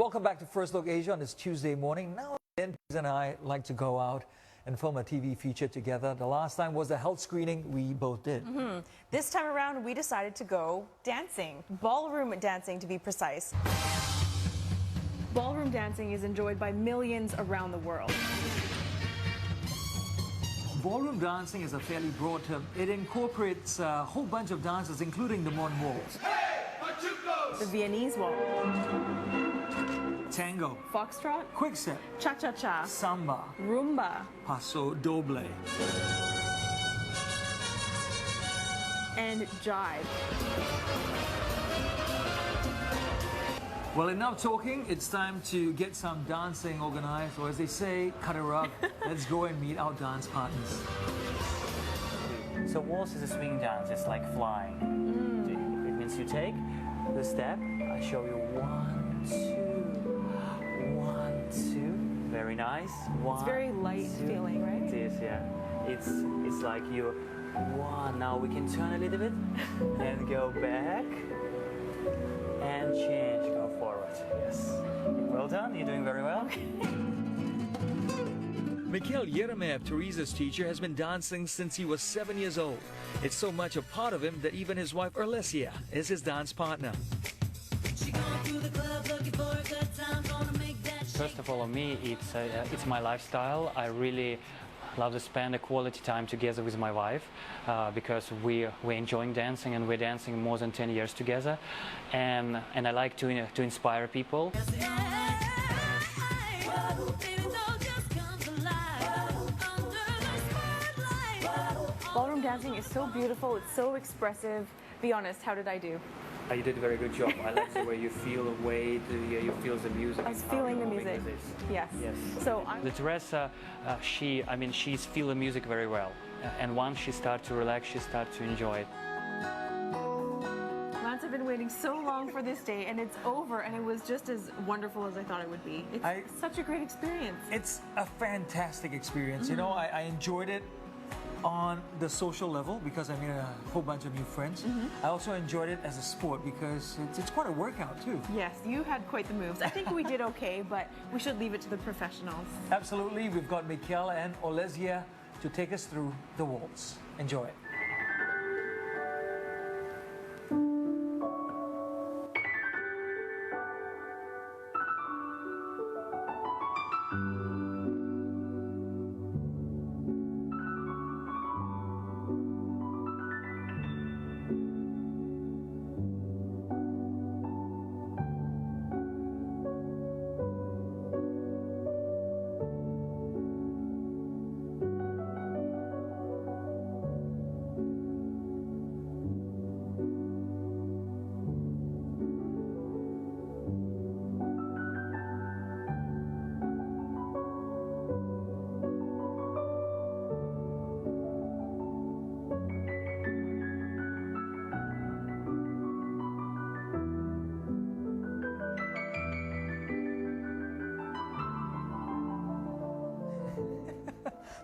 Welcome back to First Look Asia on this Tuesday morning. Now, Piers and I like to go out and film a TV feature together. The last time was the health screening we both did. This time around, we decided to go dancing. Ballroom dancing, to be precise. Ballroom dancing is enjoyed by millions around the world. Ballroom dancing is a fairly broad term. It incorporates a whole bunch of dances, including the modern waltz, The Viennese waltz, tango, foxtrot, quickstep, cha-cha-cha, samba, rumba, paso doble, and jive. Well, enough talking. It's time to get some dancing organized, or as they say, cut a rug. Let's go and meet our dance partners. So waltz is a swing dance. It's like flying. It means you take the step. I show you 1, 2, 1, 2. Very nice. One, It's very light feeling, right? It is, yeah. It's like you. One. Now we can turn a little bit and go back and change. Go forward. Yes. Well done. You're doing very well. Mikhail Eremeev, Teresa's teacher, has been dancing since he was 7 years old. It's so much a part of him that even his wife Olesya is his dance partner. First of all, on me, it's my lifestyle. I really love to spend a quality time together with my wife because we're enjoying dancing, and we're dancing more than 10 years together, and I like to inspire people. Ballroom dancing is so beautiful, it's so expressive. Be honest, how did I do? You did a very good job. I like the way you feel the weight, you feel the music. I was feeling the music. Yes. Yes. So The Teresa, she's feel the music very well, and once she starts to relax, she starts to enjoy it. Lance, I've been waiting so long for this day, and it's over, and it was just as wonderful as I thought it would be. It's such a great experience. It's a fantastic experience. You know, I enjoyed it on the social level because I made a whole bunch of new friends. I also enjoyed it as a sport because it's quite a workout too. Yes, you had quite the moves. I think we did okay, but we should leave it to the professionals. Absolutely. We've got Mikhail and Olesya to take us through the waltz. Enjoy it.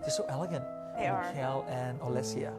They're so elegant. They are. Mikhail and Olesya.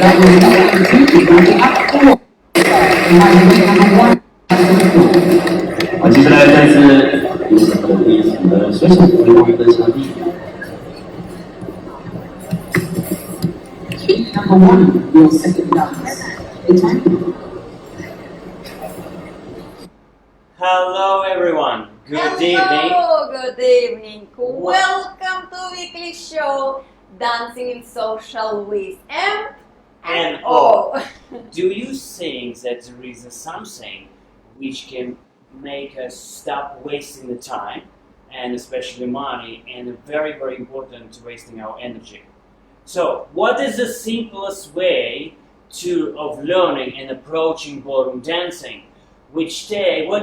接下来再次有请我们的选手回到我们的场地。Number 1, your second dance. Hello everyone, good evening. Hello, good evening. Welcome to weekly show Dancing in Social with M and O. Do you think that there is something which can make us stop wasting the time and especially money and very important wasting our energy? So what is the simplest way of learning and approaching ballroom dancing? What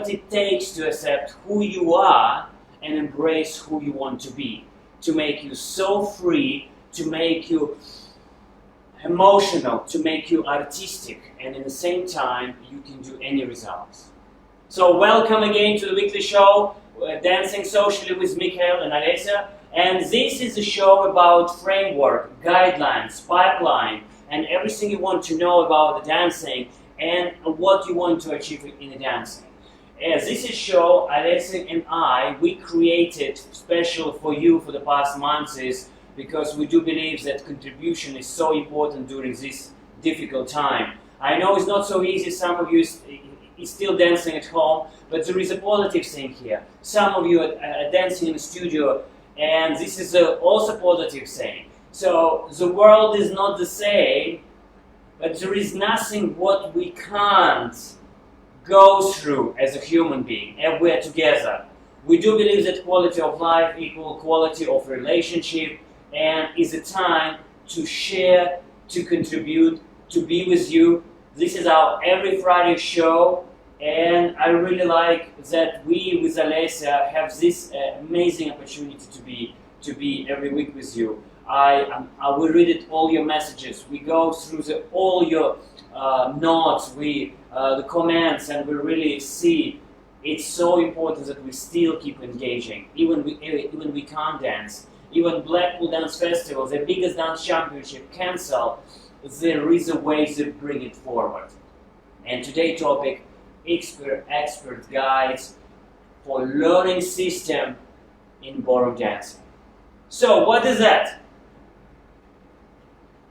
it takes to accept who you are and embrace who you want to be, to make you so free, to make you emotional, to make you artistic, and at the same time you can do any results. So welcome again to the weekly show, Dancing Socially with Mikhail and Olesya, and this is a show about framework, guidelines, pipeline, and everything you want to know about the dancing and what you want to achieve in the dancing. As this is a show, Olesya and we created special for you for the past months because we do believe that contribution is so important during this difficult time. I know it's not so easy, some of you is still dancing at home, but there is a positive thing here. Some of you are dancing in the studio, and this is also a positive thing. So the world is not the same, but there is nothing what we can't go through as a human being, and we're together. We do believe that quality of life equals quality of relationship, and is a time to share, to contribute, to be with you. This is our every Friday show, and I really like that we with Olesya have this amazing opportunity to be every week with you. I will read it, all your messages. We go through all your notes, the comments, and we really see it's so important that we still keep engaging, even we can't dance. Even Blackpool Dance Festival, the biggest dance championship, cancel. There is a way to bring it forward. And today's topic: expert guides for learning system in ballroom dancing. So what is that?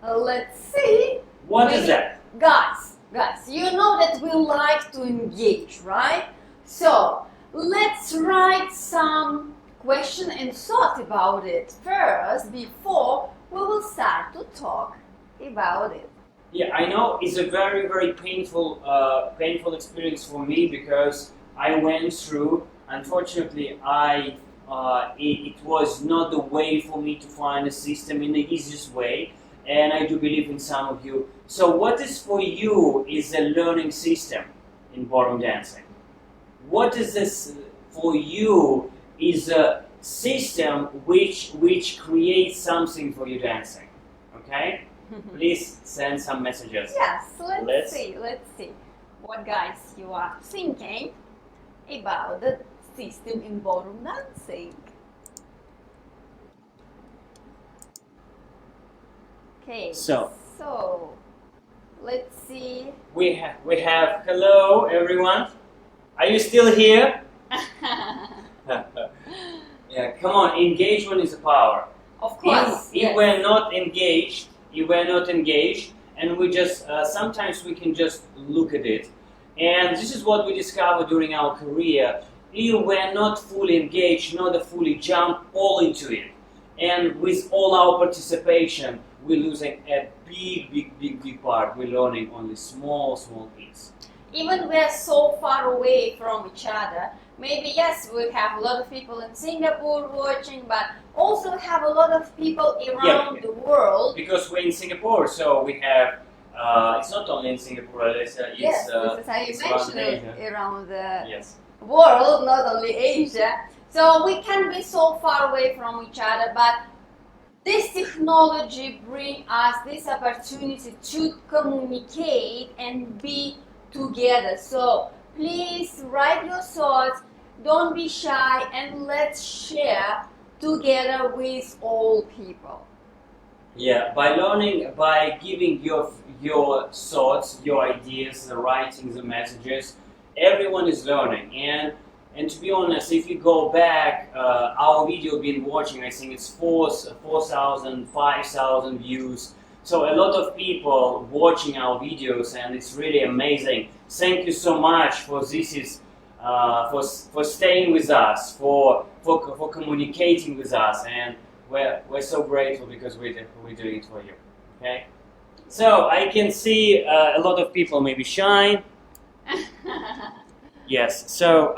Let's see. What is that? Guys, you know that we like to engage, right? So let's write some question and thought about it first before we will start to talk about it. Yeah, I know it's a very painful experience for me because I went through. Unfortunately, it was not the way for me to find a system in the easiest way, and I do believe in some of you. So, what is for you is a learning system in ballroom dancing? What is this for you? Is a system which creates something for you dancing? Okay. Please send some messages. Yes, let's see what guys you are thinking about the system in ballroom dancing. Okay, so let's see. We have hello everyone. Are you still here? Yeah, come on, engagement is a power. Of course. If we're not engaged, and we just sometimes we can just look at it, and this is what we discovered during our career. If we're not fully engaged, not fully jump all into it, and with all our participation, we're losing a big part. We're learning only small piece. Even we're so far away from each other. Maybe yes, we have a lot of people in Singapore watching, but also have a lot of people around the world. Because we're in Singapore, so we have. It's not only in Singapore. It's this is how you mentioned it, around the world, not only Asia. So we can be so far away from each other, but this technology brings us this opportunity to communicate and be together. So please write your thoughts, don't be shy, and let's share together with all people. Yeah, by learning, by giving your thoughts, your ideas, the writing, the messages, everyone is learning. And to be honest, if you go back, our video been watching, I think it's 4,000, 5,000 views. So a lot of people watching our videos, and it's really amazing. Thank you so much for this is for staying with us, for communicating with us, and we're so grateful because we're doing it for you. Okay. So I can see a lot of people maybe shine. Yes. So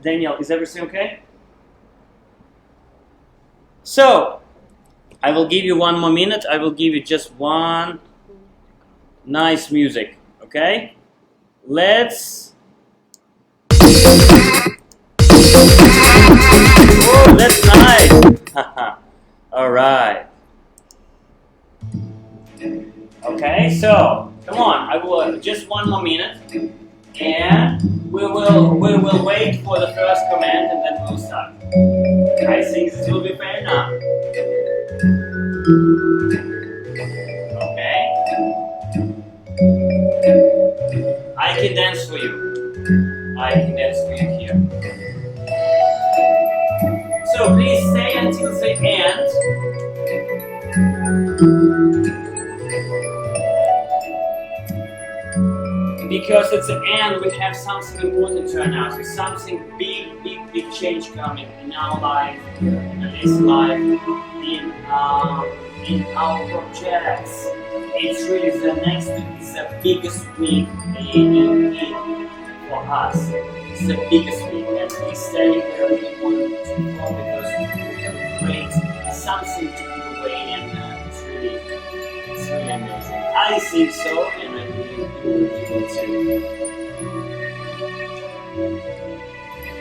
Daniel, is everything okay? So I will give you one more minute. I will give you just one nice music. Okay. Let's. Oh, that's nice. All right. Okay, so come on. I will just one more minute, and we will wait for the first command, and then we'll start. I think this will be fair enough. Okay. I can dance for you. I can dance for you here. So please stay until the end. Because at the end we have something important to announce. There's something big change coming in our life, in this life, in our projects. It's really the next week is the biggest week for us. It's the biggest week, and we stay where we want to go because we have a great something to give away, and it's really amazing. I think so, and I really do too.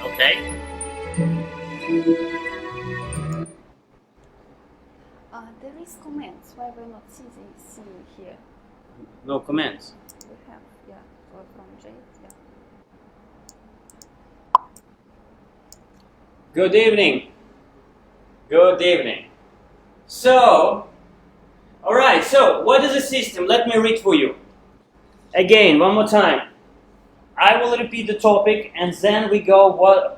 Okay. There is comments. Why we're not seeing here? No comments. We have, yeah, from Jade. Yeah. Good evening. Good evening. So, all right. So, what is the system? Let me read for you. Again, one more time. I will repeat the topic, and then we go.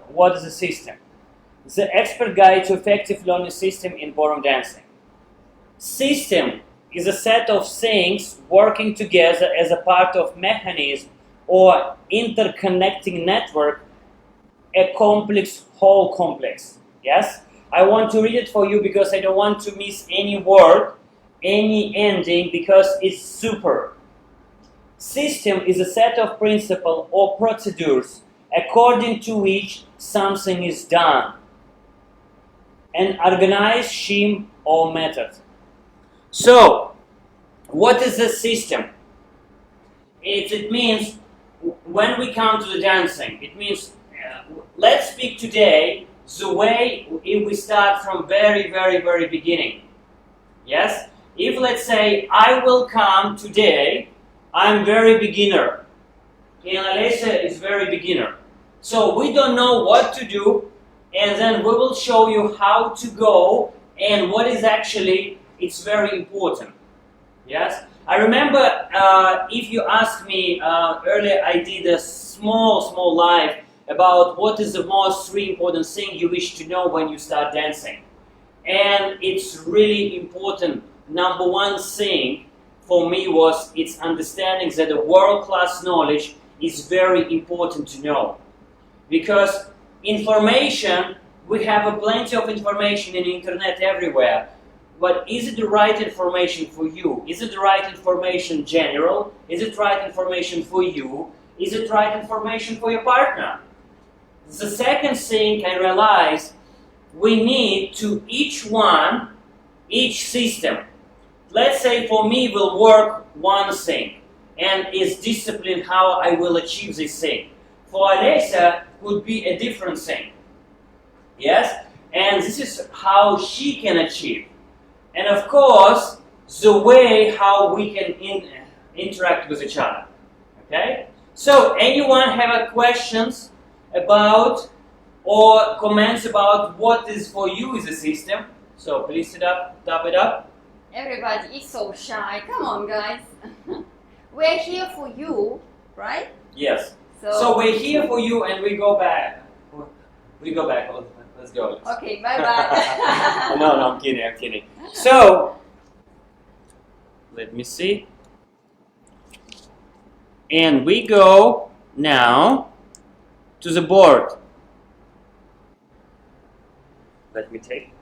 What is the system? The expert guide to effective learning system in ballroom dancing. System is a set of things working together as a part of mechanism or interconnecting network, a complex whole complex. Yes? I want to read it for you because I don't want to miss any word, any ending, because it's super. System is a set of principles or procedures according to which something is done. An organized scheme or method. So, what is the system? It means, when we come to the dancing, it means, let's speak today the way if we start from very beginning. Yes? If let's say, I will come today, I'm very beginner. And Olesya is very beginner. So we don't know what to do, and then we will show you how to go, and what is actually, it's very important. Yes? I remember if you asked me earlier, I did a small live about what is the most three important thing you wish to know when you start dancing. And it's really important. Number one thing for me was it's understanding that the world-class knowledge is very important to know. Because information, we have plenty of information in the internet everywhere. But is it the right information for you? Is it the right information general? Is it right information for you? Is it right information for your partner? The second thing I realized, we need to each system. Let's say for me will work one thing, and is discipline how I will achieve this thing. For Olesya would be a different thing. Yes? And this is how she can achieve. And of course, the way how we can interact with each other. Okay? So, anyone have questions about or comments about what is for you is a system? So please sit up, tap it up. Everybody is so shy. Come on, guys. We're here for you, right? Yes. So we're here for you, and we go back. We go back. Let's go. Okay, bye-bye. No, I'm kidding. So, let me see. And we go now to the board. Let me take.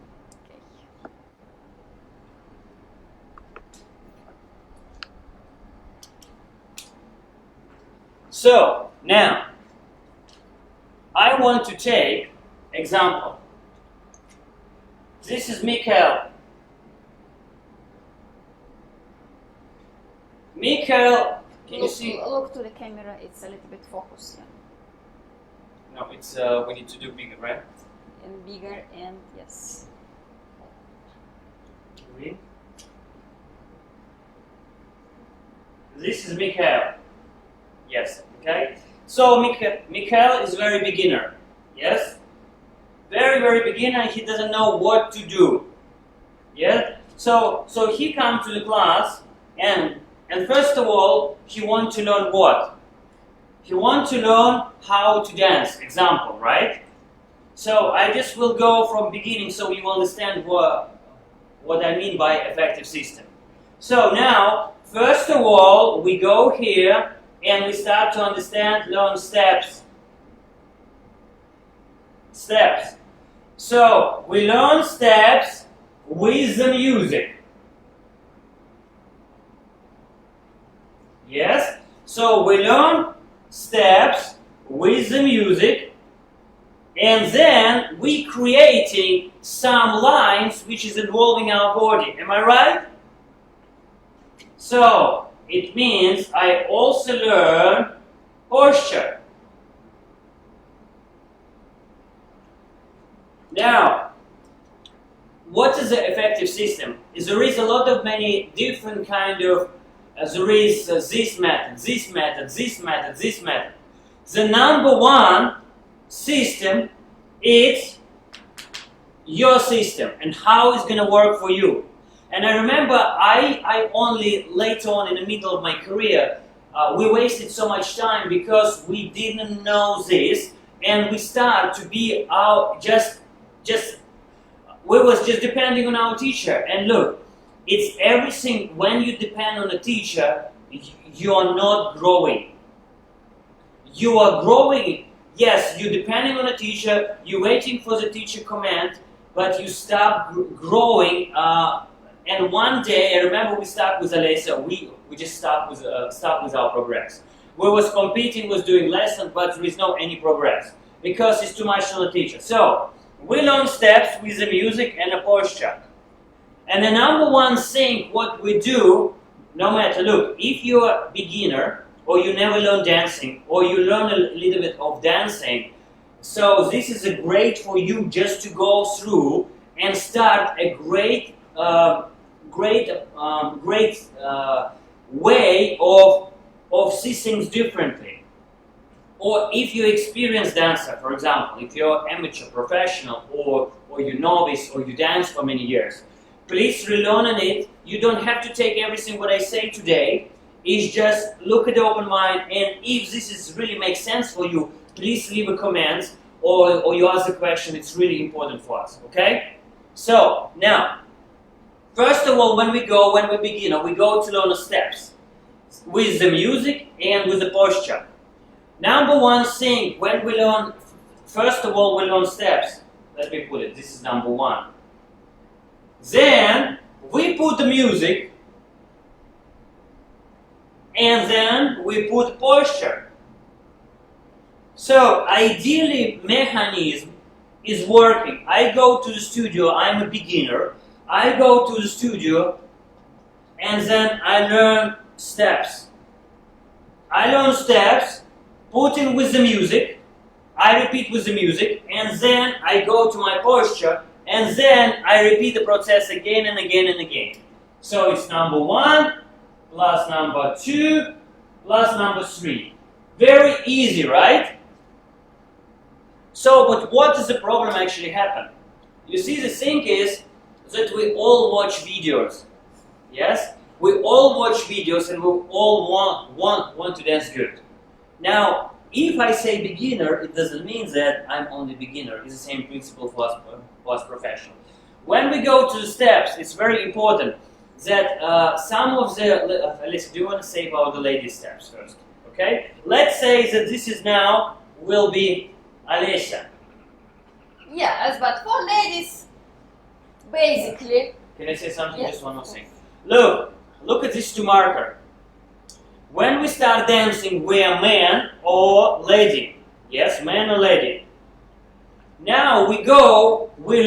So, now, I want to take example. This is Mikhail. Mikhail, can you see? Look to the camera, it's a little bit focused. Yeah. No, it's we need to do bigger, right? And bigger, and yes. Read. This is Mikhail. Yes, okay. So Mikhail is very beginner. Yes? Very, very beginner. He doesn't know what to do. Yeah? So he comes to the class and first of all, he wants to learn what? He wants to learn how to dance. Example, right? So I just will go from beginning so you understand what I mean by effective system. So now, first of all, we go here and we start to understand, learn steps. Steps. So we learn steps with the music. Yes? So we learn steps with the music, and then we creating some lines which is involving our body. Am I right? So it means I also learn posture. Now, what is the effective system? There is a lot of many different kind of, there is this method, this method, this method, this method. The number one system is your system and how it's going to work for you. And I remember I only later on in the middle of my career, we wasted so much time because we didn't know this, and we start to be we was just depending on our teacher. And look, it's everything. When you depend on a teacher, you are not growing. You are growing. Yes, you're depending on a teacher, you're waiting for the teacher command, but you stop growing. And one day, I remember we started with Olesya, we just stopped with our progress. We was competing, was doing lessons, but there is no any progress because it's too much on the teacher. So we learn steps with the music and the posture. And the number one thing what we do, no matter, look, if you're a beginner or you never learn dancing or you learn a little bit of dancing, so this is a great for you just to go through and start a great way of see things differently. Or if you're experienced dancer, for example, if you're amateur, professional, or you're novice, or you dance for many years, please relearn on it. You don't have to take everything what I say today. It's just look at the open mind, and if this is really makes sense for you, please leave a comment or you ask a question. It's really important for us, okay? So, now, first of all, when we begin, we go to learn the steps with the music and with the posture. Number one thing, when we learn, first of all, we learn steps. Let me put it, this is number one. Then, we put the music, and then we put posture. So, ideally, mechanism is working. I go to the studio, I'm a beginner. I go to the studio, and then I learn steps. I learn steps, put in with the music, I repeat with the music, and then I go to my posture, and then I repeat the process again and again and again. So it's number one, plus number two, plus number three. Very easy, right? So, but what does the problem actually happen? You see, the thing is that we all watch videos. Yes? We all watch videos and we all want to dance good. Now, if I say beginner, it doesn't mean that I'm only beginner. It's the same principle for us professional. When we go to the steps, it's very important that some of the... Listen, do you want to say about the ladies' steps first? Okay? Let's say that this is now will be Olesya. Yes, but for ladies, basically... Can I say something? Yes. Just one more thing. Look at this 2 marker. When we start dancing, we are man or lady. Yes, man or lady. Now we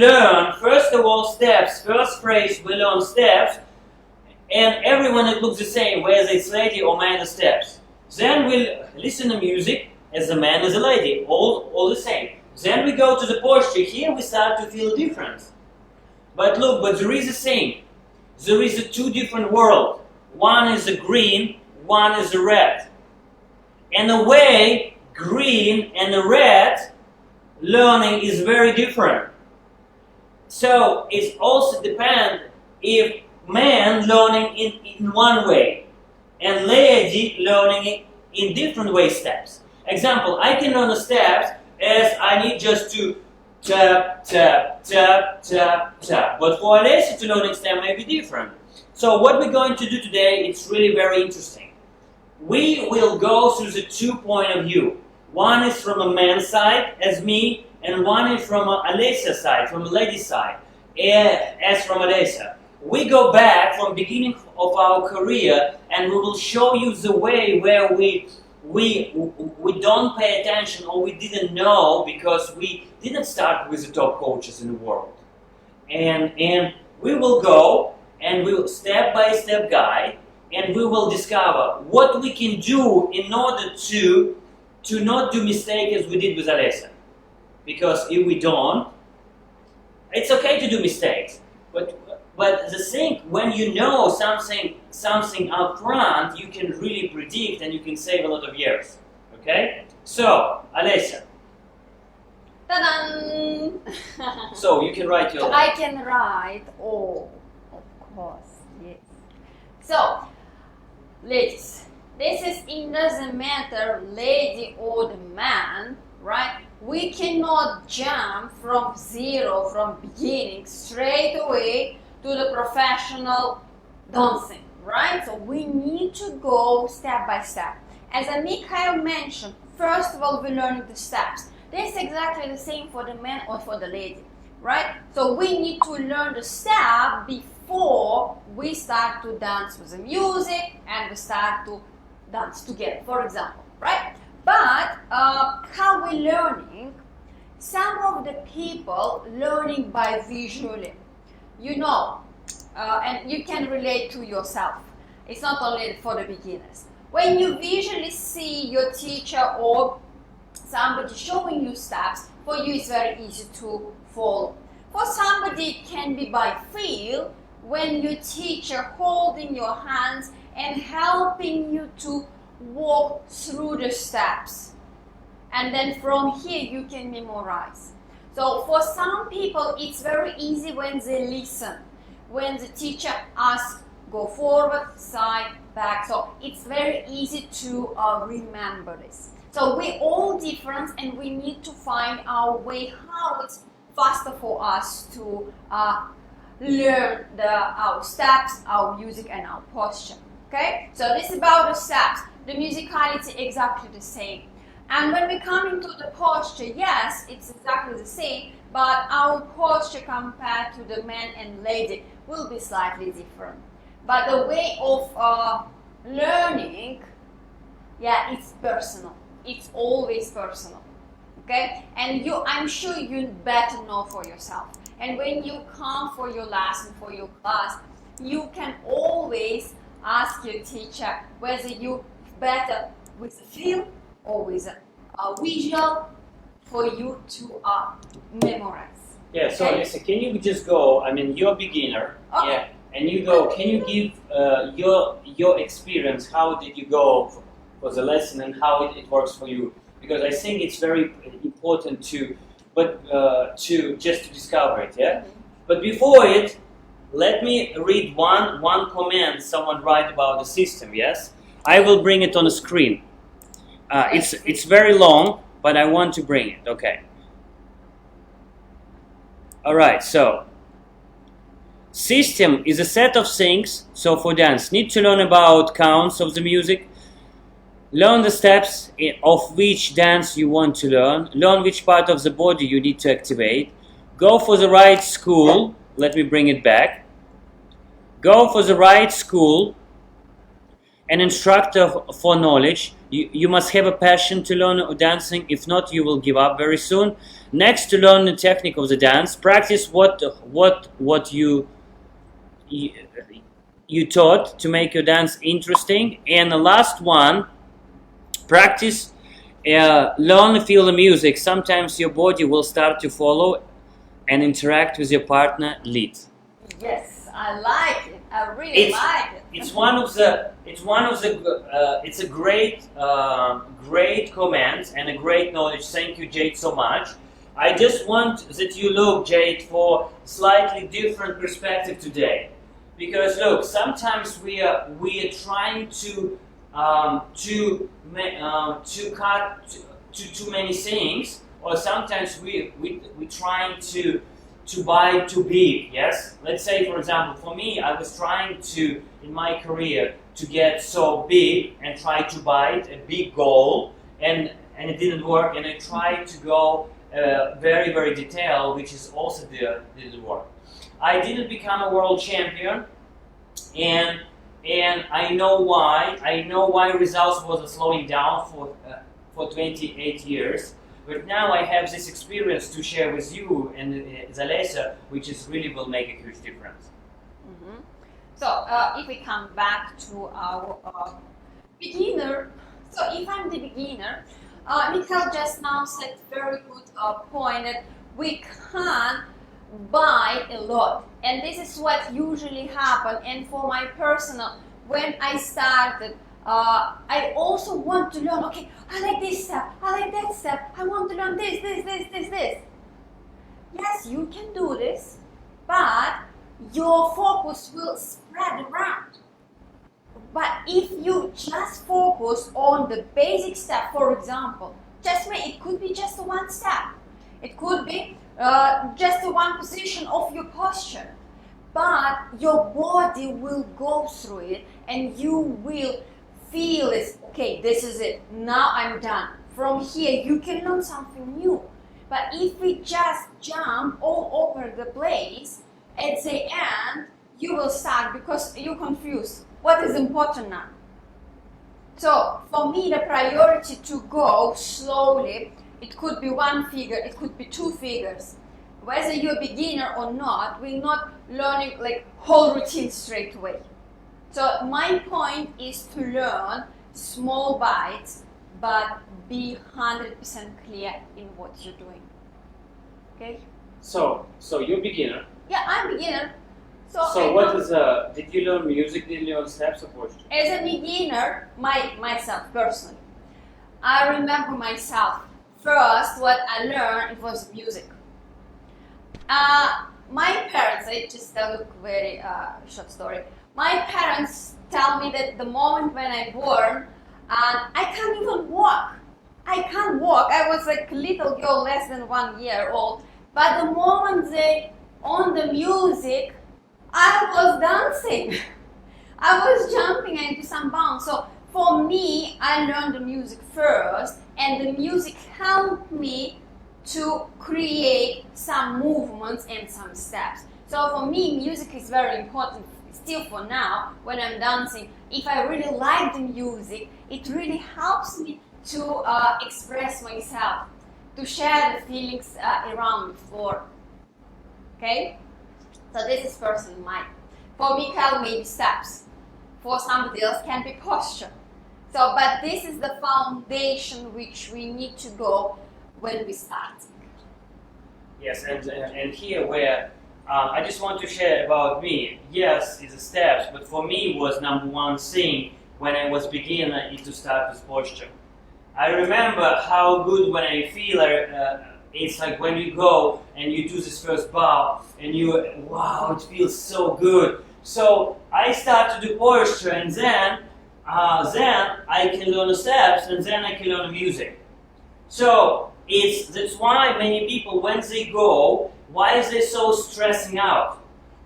learn, first of all, steps. First phrase, we learn steps. And everyone, it looks the same, whether it's lady or man, the steps. Then we listen to music as a man, as a lady, all the same. Then we go to the posture. Here we start to feel difference. But look, there is the same. There is 2 different worlds. One is a green, one is a red. And the way green and the red learning is very different. So it also depends if man learning in one way and lady learning in different way steps. Example, I can learn the steps as I need just to tap, tap, tap, tap, tap. But for Olesya to learning step may be different. So what we're going to do today, it's really very interesting. We will go through the 2 points of view. One is from a man's side, as me, and one is from Olesya's side, from a lady's side, as from Olesya. We go back from beginning of our career, and we will show you the way where we don't pay attention or we didn't know because we didn't start with the top coaches in the world. And we will go and we will step by step guide, and we will discover what we can do in order to not do mistake as we did with Olesya. Because if we don't, it's okay to do mistakes. But the thing, when you know something up front, you can really predict and you can save a lot of years. Okay? So, Olesya. Ta-da! So, you can write your... I can write all, of course, yes. So, ladies, it doesn't matter lady or the man, right? We cannot jump from zero, from beginning, straight away to the professional dancing, right? So we need to go step by step. As Mikhail mentioned, first of all, we're learning the steps. This is exactly the same for the man or for the lady, right? So we need to learn the step before we start to dance with the music and we start to dance together, for example, right? But how we learning? Some of the people learning by visually, you know, and you can relate to yourself. It's not only for the beginners. When you visually see your teacher or somebody showing you steps, for you it's very easy to follow. For somebody it can be by feel, when your teacher holding your hands and helping you to walk through the steps, and then from here you can memorize. So for some people it's very easy when they listen, when the teacher asks go forward, side, back, so it's very easy to remember this. So we're all different and we need to find our way how it's faster for us to learn our steps, our music and our posture. Okay, so this is about the steps. The musicality exactly the same. And when we come into the posture, yes, it's exactly the same, but our posture compared to the man and lady will be slightly different. But the way of learning, yeah, it's personal. It's always personal. Okay, and I'm sure you better know for yourself. And when you come for your lesson, for your class, you can always ask your teacher whether you better with a feel or with a visual for you to memorize. Yeah, so okay? Listen, can you just go, I mean, you're a beginner, okay. Yeah, and you go, can you give your experience, how did you go for the lesson and how it works for you? Because I think it's very important to just to discover it, yeah? Mm-hmm. But before it, let me read one comment someone write about the system, yes? I will bring it on the screen. It's very long, but I want to bring it, okay. Alright, so system is a set of things, so for dance, need to learn about counts of the music, learn the steps of which dance you want to learn which part of the body you need to activate, go for the right school, let me bring it back, go for the right school, an instructor for knowledge, you must have a passion to learn dancing, if not you will give up very soon. Next, to learn the technique of the dance, practice what you taught to make your dance interesting. And the last one, practice, learn, feel the music. Sometimes your body will start to follow and interact with your partner, lead. Yes, I like it. I really like it. It's a great comment and a great knowledge. Thank you, Jade, so much. I just want that you look, Jade, for slightly different perspective today, because look, sometimes we are trying to cut too many things, or sometimes we trying to buy too big. Yes, let's say for example, for me, I was trying to in my career to get so big and try to buy a big goal, and it didn't work, and I tried to go very, very detailed, which is also didn't work. I didn't become a world champion, and I know why. I know why results was slowing down for 28 years. But now I have this experience to share with you and Olesya, which is really will make a huge difference. Mm-hmm. So if we come back to our beginner, so if I'm the beginner, Mikhail just now said very good point that we can't buy a lot, and this is what usually happen. And for my personal, when I started, I also want to learn, okay, I like this step, I like that step, I want to learn this. Yes, you can do this, but your focus will spread around. But if you just focus on the basic step, for example, it could be just one step. It could be just one position of your posture. But your body will go through it and you will feel it. Okay, this is it. Now I'm done. From here, you can learn something new. But if we just jump all over the place, at the end, you will start because you're confused. What is important now? So for me, the priority to go slowly, it could be one figure, it could be two figures. Whether you're a beginner or not, we're not learning like whole routine straight away. So my point is to learn small bites, but be 100% clear in what you're doing. Okay? So you're beginner. Yeah, I'm beginner. So what is did you learn music? Did you learn steps or posture? As a beginner, myself personally, I remember myself. First, what I learned, it was music. My parents, I just tell you a very short story. My parents tell me that the moment when I born, I can't even walk. I can't walk. I was like a little girl, less than 1 year old. But the moment they on the music, I was dancing. I was jumping into some bounce. So for me, I learned the music first, and the music helped me to create some movements and some steps. So for me, music is very important. Still for now, when I'm dancing, if I really like the music, it really helps me to express myself, to share the feelings around the floor. Okay? So this is personally mine. For Mikhail, maybe steps. For somebody else, can be posture. So, but this is the foundation which we need to go when we start. Yes, and here where I just want to share about me. Yes, it's the steps, but for me was number one thing when I was beginner is to start with posture. I remember how good when I feel it's like when you go and you do this first bow and wow, it feels so good. So I start to do posture, and then I can learn the steps, and then I can learn the music. So that's why many people, when they go, why is they so stressing out?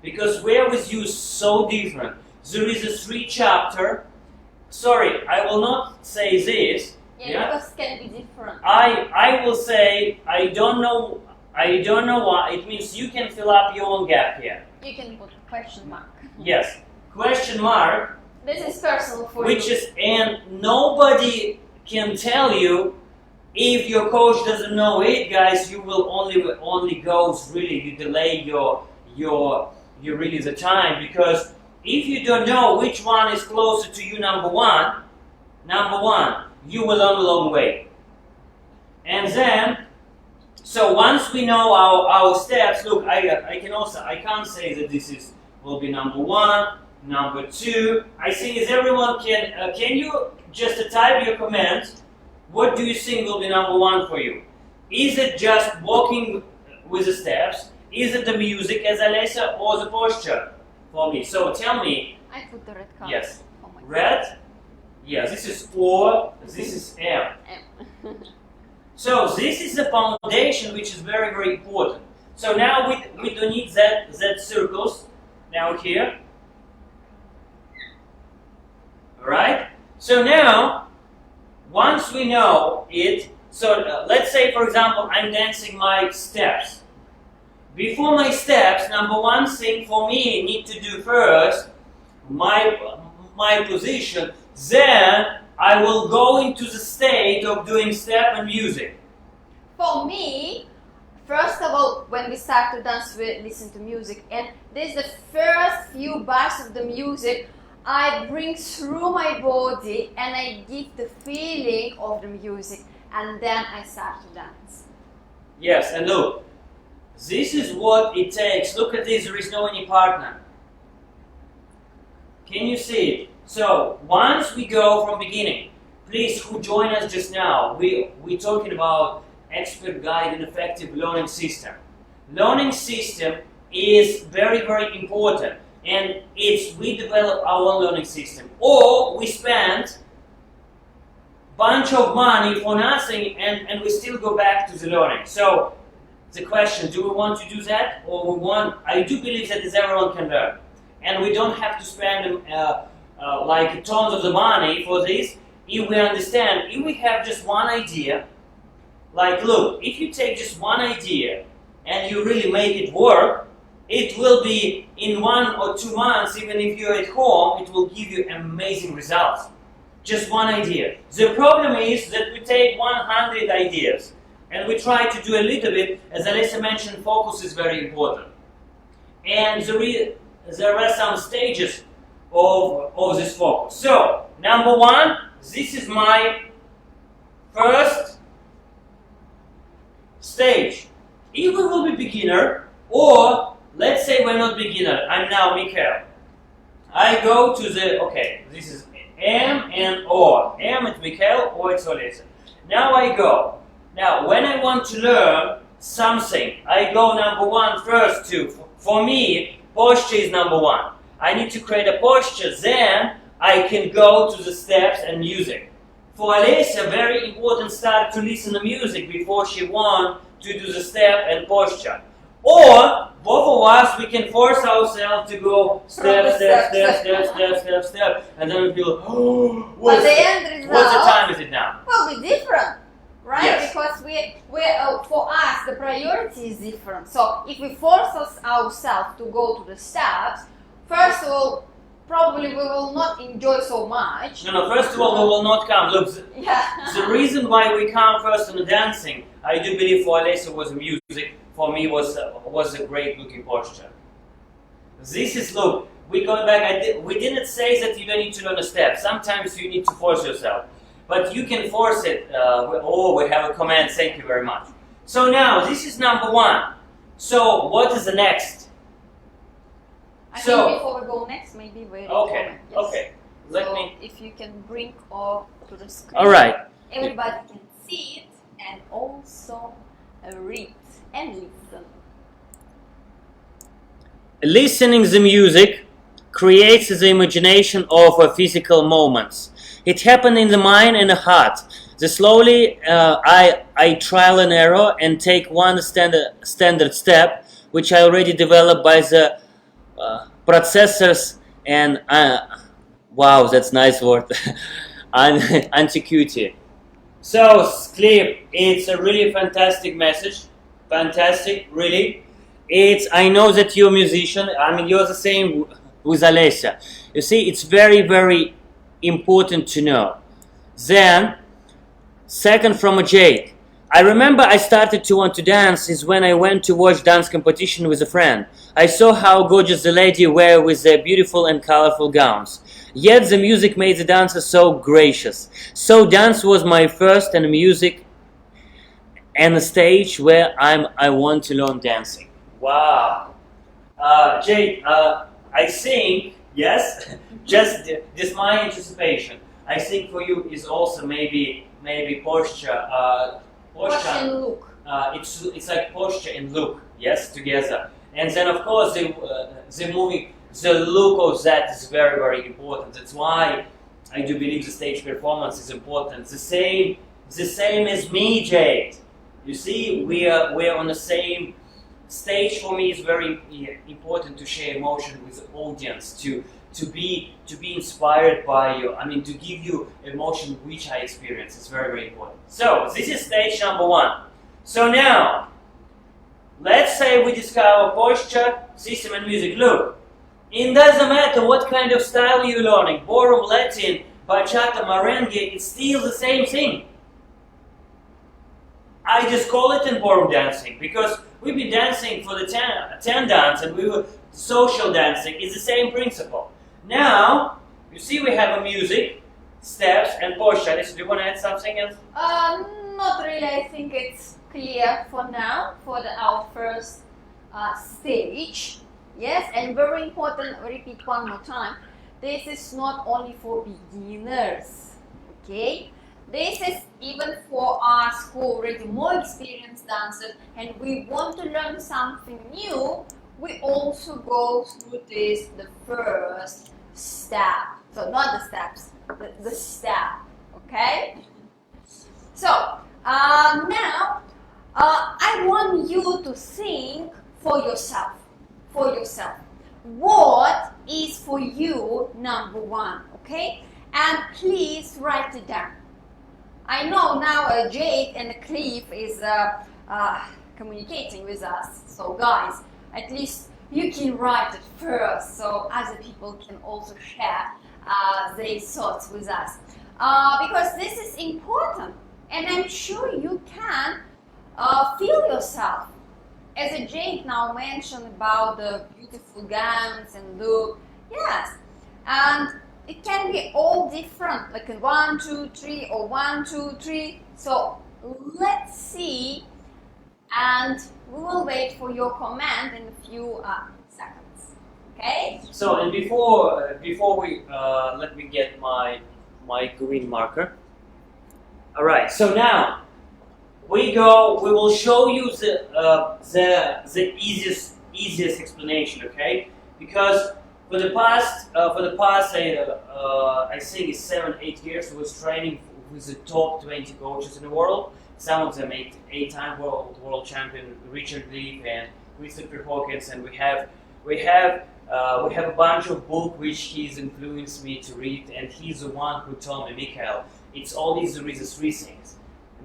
Because we're with you so different. There is a 3-chapter. Sorry, I will not say this. Yeah, because it can be different. I will say I don't know why. It means you can fill up your own gap here. You can put question mark. Yes, question mark. This is personal for which you. And nobody can tell you. If your coach doesn't know it, guys, you will only go really. You delay your really the time, because if you don't know which one is closer to you, number one, you will learn a long way. And then, so once we know our steps, look, I can't say that this will be number 1, number 2. I think is everyone can you just type your comments? What do you think will be number 1 for you? Is it just walking with the steps? Is it the music as Olesya, or the posture for me? So tell me. I put the red card. Yes. Oh my Red? Yeah, this is O, this is M. So this is the foundation, which is very, very important. So now we don't need that circles now here. Alright? So now, once we know it, so let's say, for example, I'm dancing my steps. Before my steps, number 1 thing for me need to do first, my position, then I will go into the state of doing step and music. For me, first of all, when we start to dance, we listen to music, and this is the first few bars of the music I bring through my body, and I give the feeling of the music, and then I start to dance. Yes, and look, this is what it takes. Look at this, there is no any partner. Can you see it? So, once we go from beginning, please, who join us just now, we're talking about expert guide and effective learning system. Learning system is very, very important. And we develop our own learning system. Or we spend bunch of money for nothing and we still go back to the learning. So, the question, do we want to do that? Or I do believe that everyone can learn. And we don't have to spend like tons of the money for this. If we understand, if we have just one idea, like look, if you take just one idea and you really make it work, it will be in 1 or 2 months, even if you're at home, it will give you amazing results. Just one idea. The problem is that we take 100 ideas and we try to do a little bit. As Olesya mentioned, focus is very important. And there are some stages of this focus. So, number 1, this is my first stage. If we will be beginner, or let's say we're not beginner, I'm now Mikhail. I go to this is M and O. M it's Mikhail, O it's Olesya. Now I go. Now, when I want to learn something, I go number 1 first to, for me, posture is number 1. I need to create a posture, then I can go to the steps and music. For Olesya, very important start to listen to music before she wants to do the step and posture. Or, both of us, we can force ourselves to go step, and then we feel, but the end result, what's the time is it now? Will be different, right? Yes. Because for us, the priority is different. So if we force ourselves to go to the steps, first of all, probably we will not enjoy so much. No, first of all, we will not come. Look, the reason why we come first in the dancing, I do believe for Olesya was music. For me, was a great looking posture. This is, look, we going back. We didn't say that you don't need to learn a step. Sometimes you need to force yourself, but you can force it. We have a command. Thank you very much. So now this is number 1. So what is the next? I think before we go next, maybe we okay. Yes. Okay. If you can bring all to the screen. All right. Everybody can see it, and also read and listen. Listening the music creates the imagination of physical moments. It happens in the mind and the heart. Slowly I trial and error and take one standard step, which I already developed by the processors and wow, that's nice word, antiquity. So clip, it's a really fantastic message, fantastic, really. I know that you're a musician. I mean, you're the same with Olesya. You see, it's very, very important to know. Then, second from a Jade. I remember I started to want to dance is when I went to watch dance competition with a friend. I saw how gorgeous the lady were with their beautiful and colorful gowns. Yet the music made the dancers so gracious. So dance was my first and music and a stage where I want to learn dancing. Wow. Jade, I think, yes, just my anticipation. I think for you is also maybe posture. Posture and look. It's like posture and look, yes, together. And then of course the moving, the look of that is very, very important. That's why I do believe the stage performance is important. The same as me, Jade. You see, we are on the same stage. For me, is very important to share emotion with the audience, to be inspired by you. I mean, to give you emotion which I experience. It's very, very important. So this is stage number 1. So now, let's say we discover posture, system, and music. Look, it doesn't matter what kind of style you're learning. Ballroom, Latin, bachata, merengue. It's still the same thing. I just call it in ballroom dancing because we've been dancing for the 10 dance and we were social dancing. It's the same principle. Now, you see we have a music, steps, and posture. Do you want to add something else? Not really. I think it's clear for now for our first stage. Yes, and very important, repeat one more time. This is not only for beginners. Okay? This is even for us who are already more experienced dancers and we want to learn something new. We also go through the first step. So not the steps, the step. Okay? So now I want you to think for yourself. What is for you number 1? Okay? And please write it down. I know now Jade and Cliff is communicating with us. So guys, at least you can write it first so other people can also share their thoughts with us. Because this is important and I'm sure you can feel yourself. As Jade now mentioned about the beautiful gowns and look, yes, and it can be all different, like in 1, 2, 3 or 1, 2, 3. So let's see, and we will wait for your comment in a few seconds. Okay? So and before we let me get my green marker. All right. So now we will show you the easiest explanation. Okay? Because for the past I think it's 7-8 years, I was training with the top 20 coaches in the world. Some of them 8-time world champion Richard Leaf and Christopher Hawkins, and we have a bunch of books which he's influenced me to read, and he's the one who told me, Mikhail, it's always there is 3 things.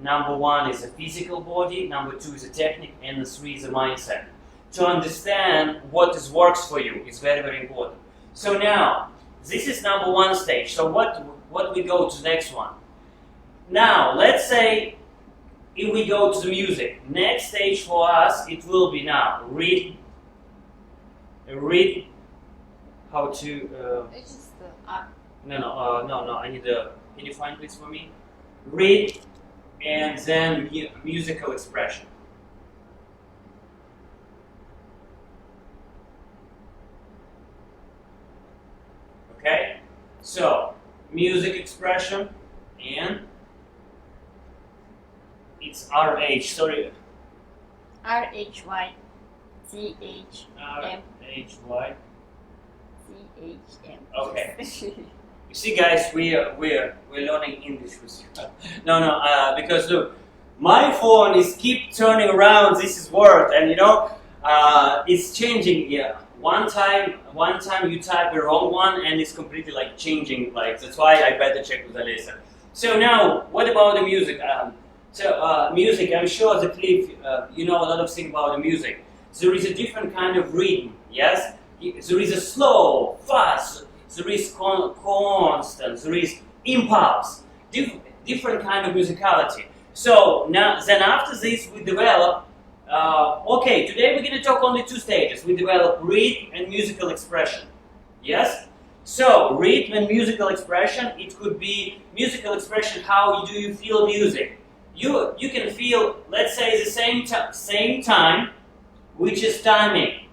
Number 1 is the physical body, number 2 is the technique, and the 3 is the mindset. To understand what works for you is very, very important. So now, this is number 1 stage. So what we go to the next one? Now, let's say if we go to the music, next stage for us, it will be now read how to. It's just No. I need a. Can you find this for me? Read, and then musical expression. Okay, so music expression, and it's RH. Sorry, R-H-Y-T-H-M. R-H-Y. T-H-M. Okay. You see, guys, we're learning English with you. No, because look, my phone is keep turning around this word, and you know, it's changing. Yeah, one time you type the wrong one, and it's completely like changing. Like that's why I better check with Olesya. So now, what about the music? Music. I'm sure the clip. You know a lot of things about the music. There is a different kind of rhythm. Yes, there is a slow, fast. There is constant, there is impulse, different kind of musicality. So now, then after this we develop, okay, today we're going to talk only two stages. We develop rhythm and musical expression. Yes? So, rhythm and musical expression, it could be musical expression, how do you feel music? You can feel, let's say, the same time, which is timing.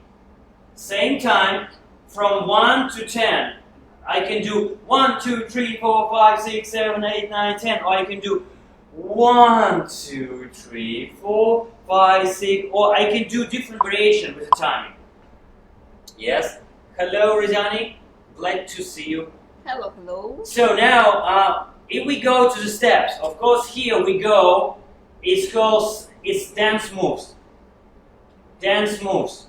Same time from 1 to 10. I can do 1, 2, 3, 4, 5, 6, 7, 8, 9, 10. Or I can do 1, 2, 3, 4, 5, 6. Or I can do different variation with the timing. Yes? Hello, Rizani. Glad to see you. Hello, hello. So now, if we go to the steps, of course, here we go. It's dance moves. Dance moves.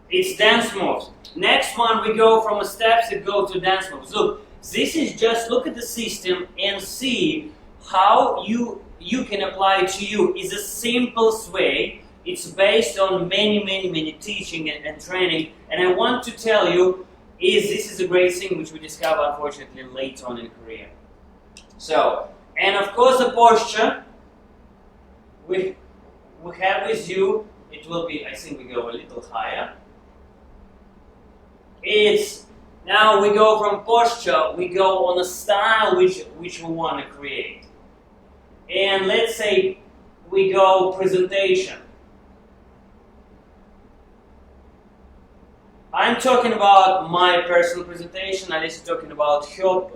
It's dance moves. Next one, we go from a steps to go to dance moves. Look, this is just look at the system and see how you can apply it to you. It's the simplest way. It's based on many teaching and training. And I want to tell you, this is a great thing which we discover unfortunately late on in career. So, and of course the posture we have with you. It will be. I think we go a little higher. Now we go from posture, we go on a style which we want to create. And let's say we go presentation. I'm talking about my personal presentation, Alesya talking about her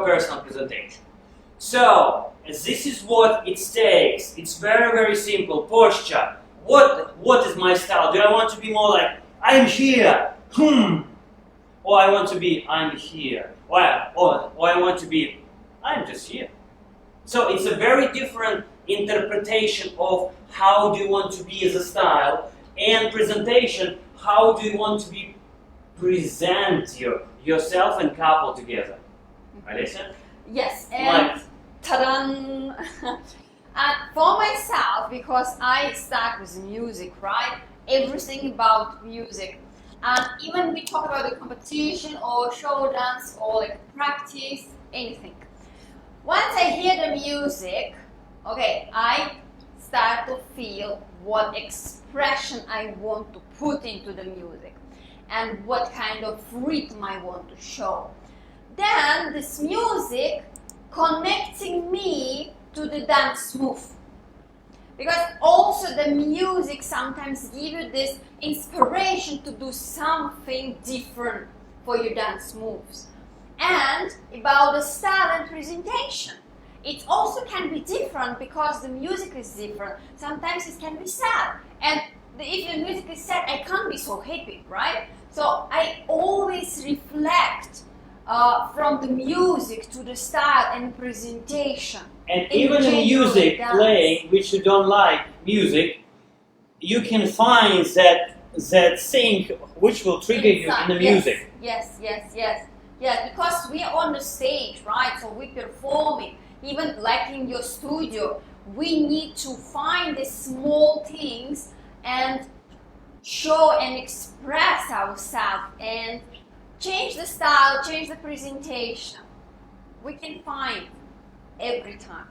personal presentation. So, this is what it takes. It's very simple. Posture. What is my style? Do I want to be more like, I'm here, or I want to be, I'm here, or I want to be, I'm just here. So it's a very different interpretation of how do you want to be as a style, and presentation, how do you want to be present yourself and couple together. Alesya? Yes, and ta-da! And for myself, because I start with music, right? Everything about music. And even we talk about the competition or show dance or like practice, anything. Once I hear the music, okay, I start to feel what expression I want to put into the music and what kind of rhythm I want to show. Then this music connecting me to the dance move. Because also the music sometimes gives you this inspiration to do something different for your dance moves. And about the style and presentation. It also can be different because the music is different. Sometimes it can be sad. And if the music is sad, I can't be so happy, right? So I always reflect from the music to the style and presentation. And even in music playing, which you don't like music, you can find that thing which will trigger you in the music. Yes, because we are on the stage, right? So we're performing. Even like in your studio, we need to find the small things and show and express ourselves and change the style, change the presentation. We can find every time.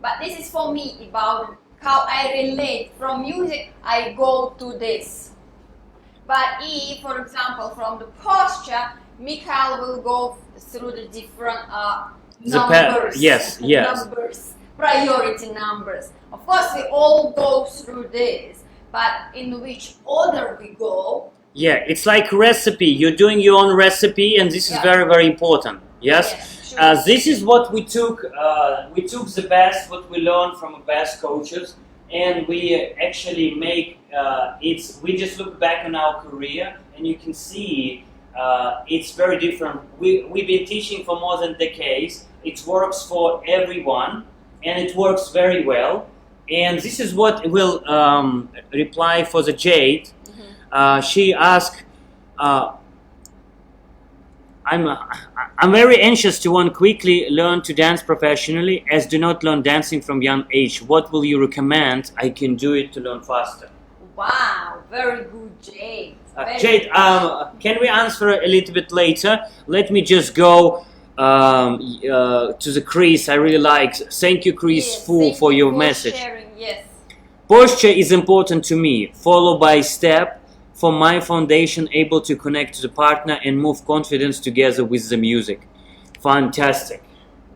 But this is for me about how I relate. From music, I go to this. But if, for example, from the posture, Mikhail will go through the different numbers. Yes. Numbers, priority numbers. Of course, we all go through this, but in which order we go. Yeah, it's like recipe. You're doing your own recipe, and this is very important. Yes? This is what we took. We took the best, what we learned from the best coaches, and we actually make we just look back on our career, and you can see it's very different. We've been teaching for more than decades. It works for everyone, and it works very well. And this is what will reply for the Jade. She asked, I'm very anxious to quickly learn to dance professionally, as do not learn dancing from young age. What will you recommend I can do it to learn faster? Wow, very good, Jade. Jade, can we answer a little bit later? Let me just go to the Chris. I really like. Thank you, Chris, for your message. Sharing, yes. Posture is important to me, followed by step. For my foundation, able to connect to the partner and move confidence together with the music. Fantastic.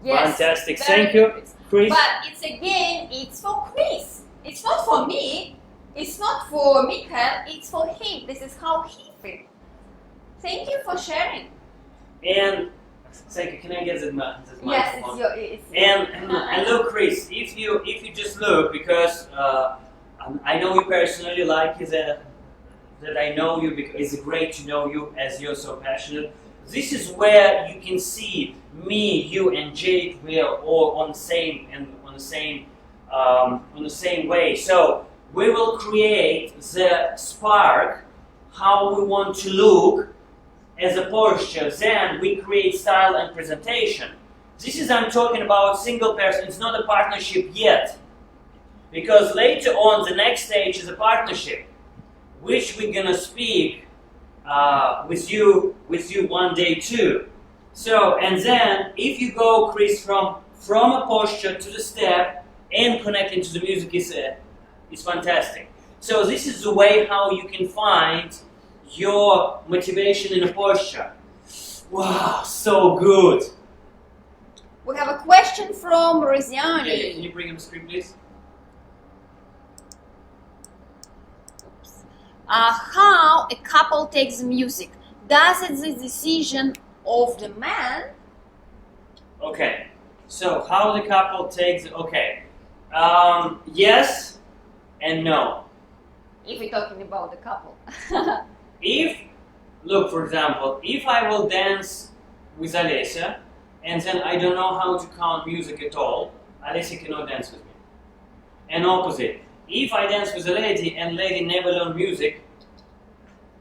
Yes, fantastic. Thank you, Chris. But it's for Chris. It's not for me. It's not for Mikhail. It's for him. This is how he feels. Thank you for sharing. And thank you. Can I get this microphone? Yes, it's and look, Chris. If you just look, because I know you personally, like that I know you, because it's great to know you as you're so passionate. This is where you can see me, you, and Jade. We are all on the same way. So we will create the spark, how we want to look as a posture. Then we create style and presentation. This is, I'm talking about single person. It's not a partnership yet, because later on the next stage is a partnership, which we're gonna speak with you one day too. So, and then if you go, Chris, from a posture to the step and connecting to the music is fantastic. So this is the way how you can find your motivation in a posture. Wow, so good. We have a question from Roziani. Yeah, can you bring him the screen, please? How a couple takes the music? Does it the decision of the man? Okay, so how the couple takes, okay. Yes and no. If we're talking about the couple. Look, for example, if I will dance with Olesya, and then I don't know how to count music at all, Olesya cannot dance with me. And opposite. If I dance with a lady and lady never learn music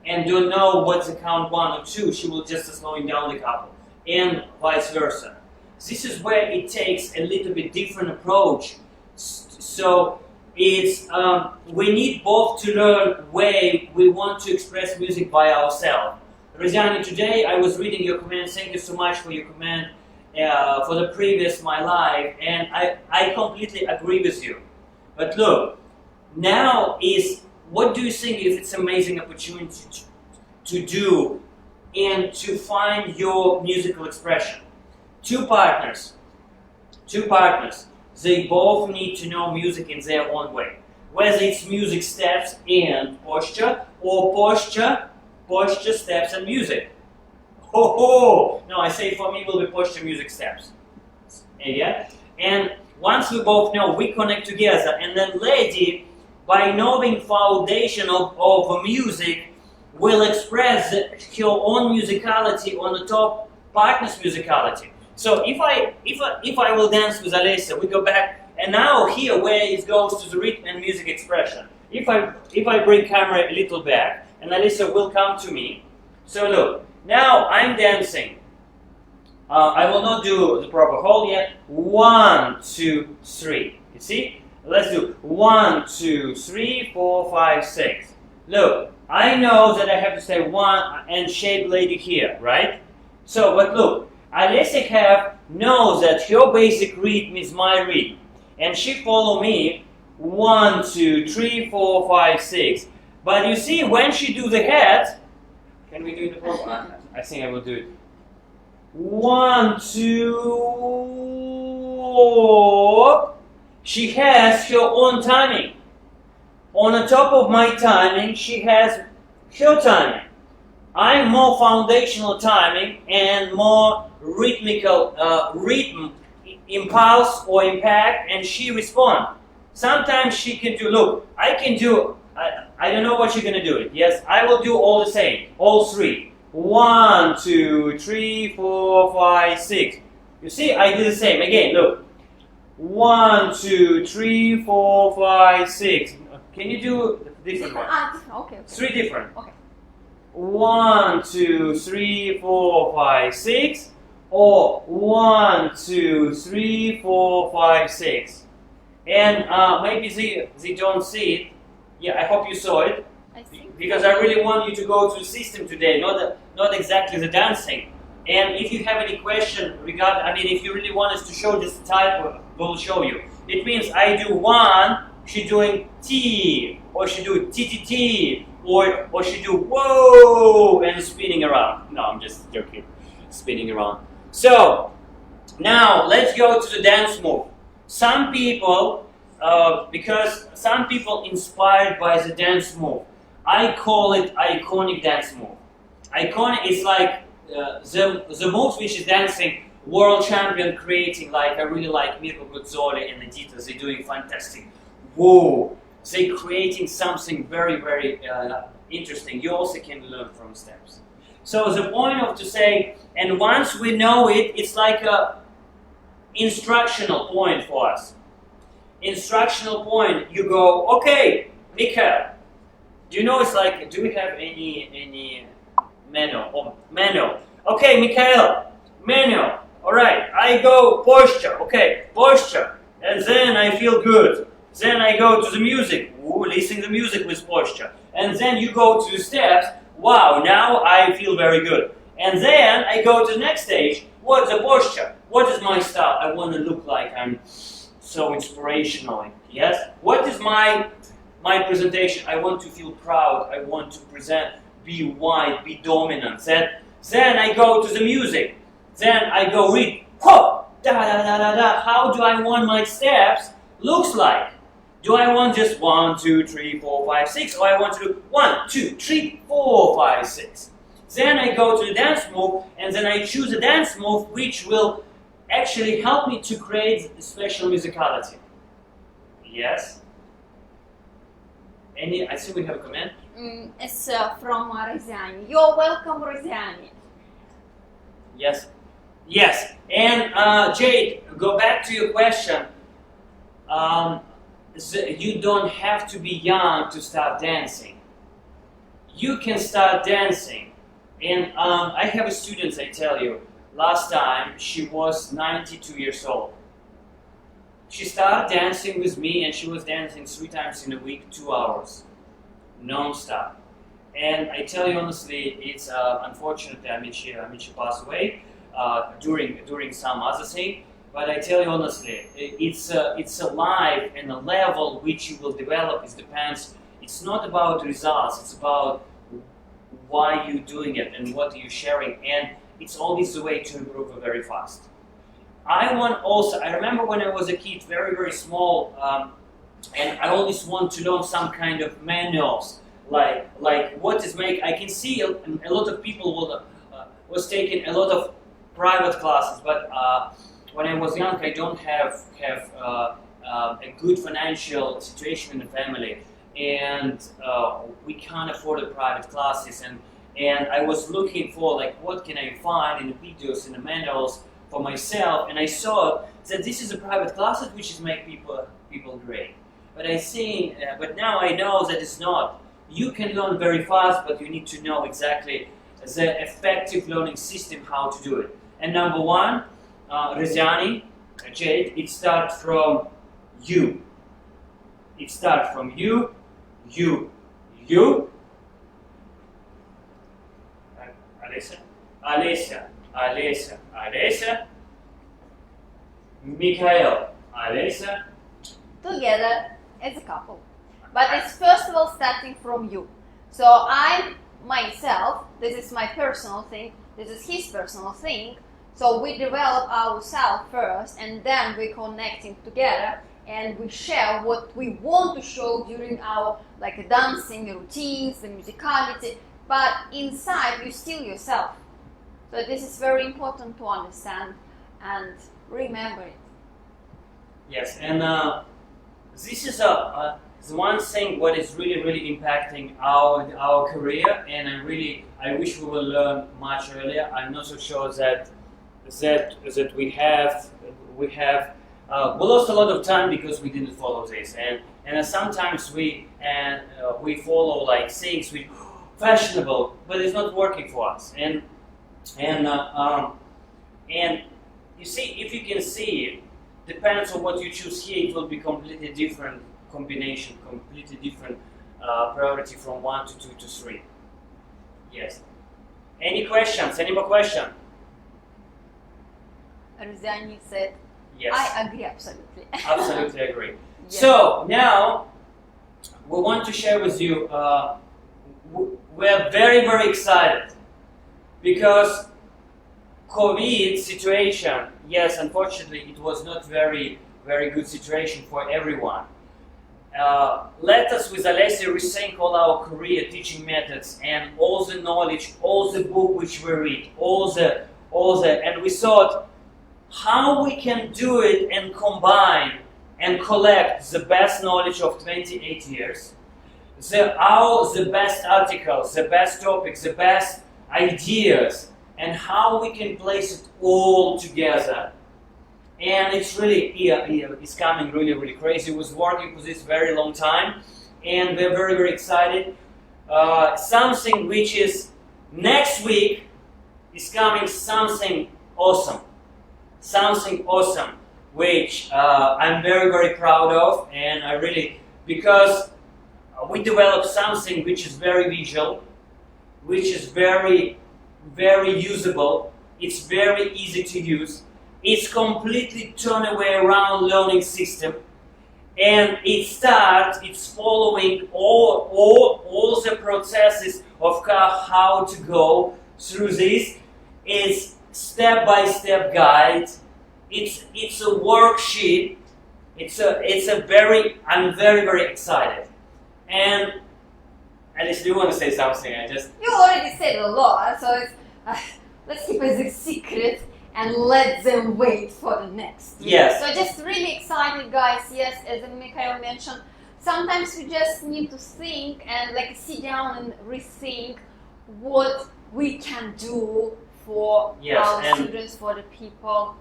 and don't know what's the count 1 or 2, she will just slowing down the couple, and vice versa. This is where it takes a little bit different approach. So it's we need both to learn way we want to express music by ourselves. Roziani, today I was reading your comment. Thank you so much for your comment for the previous my live, and I completely agree with you. But look. Now is, what do you think if it's an amazing opportunity to do and to find your musical expression? Two partners, they both need to know music in their own way. Whether it's music steps and posture, or posture, steps and music. No, I say for me will be posture, music, steps. Yeah? And once we both know, we connect together, and then lady, by knowing foundation of music, will express her own musicality on the top partner's musicality. So if I will dance with Olesya, we go back, and now here where it goes to the rhythm and music expression. If I bring camera a little back, and Olesya will come to me. So look, now I'm dancing. I will not do the proper hold yet. 1, 2, 3. You see? Let's do 1, 2, 3, 4, 5, 6. Look, I know that I have to say 1 and shape lady here, right? So, but look, Olesya knows that her basic rhythm is my rhythm, and she follow me 1, 2, 3, 4, 5, 6. But you see, when she do the head, can we do the proper? I think I will do it. 1, 2. She has her own timing. On the top of my timing, she has her timing. I'm more foundational timing and more rhythmical rhythm, impulse or impact, and she responds. Sometimes she can do, look, I can do, I don't know what you're going to do. Yes, I will do all the same, all three. 1, 2, 3, 4, 5, 6. You see, I do the same. Again, look. 1, 2, 3, 4, 5, 6. Can you do different ones? Okay. 3 different. Okay. 1, 2, 3, 4, 5, 6. Or 1, 2, 3, 4, 5, 6. And maybe they don't see it. Yeah, I hope you saw it. I think. Because I really want you to go to the system today, not exactly the dancing. And if you have any question regarding, if you really want us to show this type, we'll show you. It means I do 1, she doing T, or she do T, or she do whoa, and spinning around. No, I'm just joking. Spinning around. So, now let's go to the dance move. Some people, because some people inspired by the dance move, I call it iconic dance move. Iconic is like the moves which is dancing world champion creating, like I really like Mirko Guzzoli and Edita, they're doing fantastic. Whoa! They're creating something very, very interesting. You also can learn from steps. So the point of to say, and once we know it, it's like a instructional point for us. Instructional point, you go, okay, Mikhail, do you know it's like, do we have any manual? Oh, manual. Okay, Mikhail, manual. Alright, I go posture. Okay, posture. And then I feel good. Then I go to the music. Ooh, listen to the music with posture. And then you go to the steps. Wow, now I feel very good. And then I go to the next stage. What's the posture? What is my style? I want to look like I'm so inspirational. Yes? What is my presentation? I want to feel proud. I want to present, be wide, be dominant. Then I go to the music. Then I go read. Ho! Da da da da da. How do I want my steps looks like? Do I want just 1, 2, 3, 4, 5, 6? Or I want to do 1, 2, 3, 4, 5, 6. Then I go to the dance move, and then I choose a dance move which will actually help me to create a special musicality. Yes? I think we have a comment. It's from Resiani. You're welcome, Resiani. Yes. Yes. And Jade, go back to your question. You don't have to be young to start dancing. You can start dancing. And I have a student, I tell you, last time she was 92 years old. She started dancing with me and she was dancing 3 times in a week, 2 hours, non-stop. And I tell you honestly, it's unfortunately, she passed away during some other thing. But I tell you honestly, it's a life and a level which you will develop. It depends. It's not about results. It's about why you're doing it and what you're sharing. And it's always the way to improve very fast. I remember when I was a kid, very, very small, and I always want to learn some kind of manuals, like what is make. I can see a lot of people was taking a lot of private classes, but when I was young, I don't have a good financial situation in the family, and we can't afford the private classes. And I was looking for what can I find in the videos, in the manuals for myself, and I saw that this is a private classes which is make people great. But but now I know that it's not. You can learn very fast, but you need to know exactly the effective learning system how to do it. And number one. Resiani, Jade, it starts from you. It starts from you. Olesya, Mikhail, Olesya. Together as a couple. But it's first of all starting from you. So I myself, this is my personal thing, this is his personal thing. So we develop ourselves first, and then we're connecting together, and we share what we want to show during our dancing routines, the musicality. but inside you're still yourself. So this is very important to understand and remember it. Yes, and this is one thing what is really impacting our career, and I wish we will learn much earlier. I'm not so sure that we lost a lot of time because we didn't follow this, and sometimes we follow like things which fashionable, but it's not working for us, and you see, if you can see, depends on what you choose here, it will be completely different combination, completely different priority from 1 to 2 to 3. Yes. Any questions? Any more questions? Ruziani said, yes. I agree, absolutely. Absolutely agree. Yes. So now we want to share with you, we're very excited because COVID situation, yes, unfortunately it was not very good situation for everyone. Let us with Olesya rethink all our career teaching methods and all the knowledge, all the book which we read, all the, and we thought how we can do it and combine and collect the best knowledge of 28 years, the best articles, the best topics, the best ideas, and how we can place it all together. And it's really, it's coming really crazy. We was working for this very long time, and we're very excited. Something which is next week is coming, something awesome, which I'm very proud of, and I really, because we developed something which is very visual, which is very usable. It's very easy to use. It's completely turn away around learning system, and it's following all the processes of how to go through this. It's step-by-step guide. It's a worksheet. I'm very excited. And Alice, do you want to say something? You already said a lot, so it's, let's keep it as a secret and let them wait for the next. Yes. So just really excited, guys. Yes, as Mikhail mentioned, sometimes we just need to think and like sit down and rethink what we can do for our students, for the people.